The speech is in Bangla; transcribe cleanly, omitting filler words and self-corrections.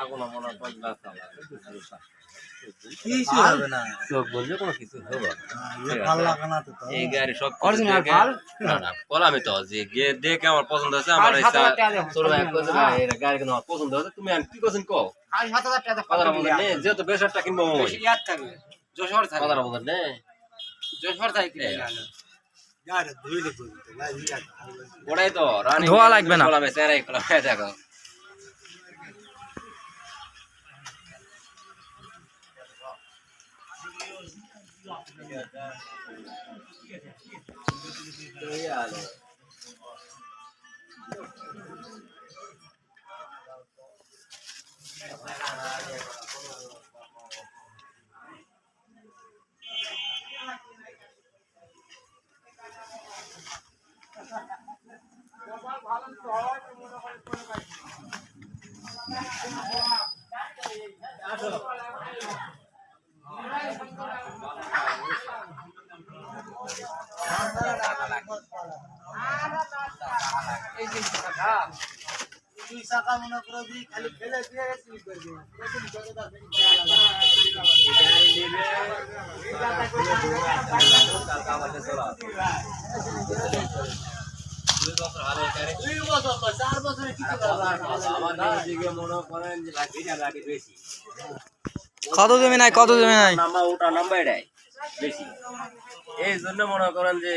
আগুন মনে হয় 50 কিছু হবে না চোখ বললে কোনো কিছু হবে ভাল লাগে না তো এই গাড়ি সব অরিজিনাল ভাল না না বললামই তো যে দেখে আমার পছন্দ হয়েছে আমার ইচ্ছা ছোট ভাই কইছে না এই গাড়ি কেন পছন্দ হয়েছে তুমি আর কি কোছেন কও আর 7000 টাকা কথাটা বলেন নে যেহেতু বেশারটা কিনবো বেশি ইয়াদ থাকবে যশোর থাকবে কথাটা বলেন নে যশোর থাকবে কিনে গাড়ি ধুইলে বলতে লাগি ওটাই তো রানী ধোয়া লাগবে না। বললাম সেরাই কলা দেখো এই যে টাকা তুই সাকা মনে করে দি খালি ফেলে দিয়ে স্লিপ করবি গাড়ি নেবে টাকা আমাদের চলা 2 বছর হালে গাড়ি 2 বছর 4 বছরে কি আমার দিকে মনে করেন যে লাগে বেশি কত জমি নাই নাম্বার ওটা নাম্বার এটাই বেশি এই জন্য মনে করেন যে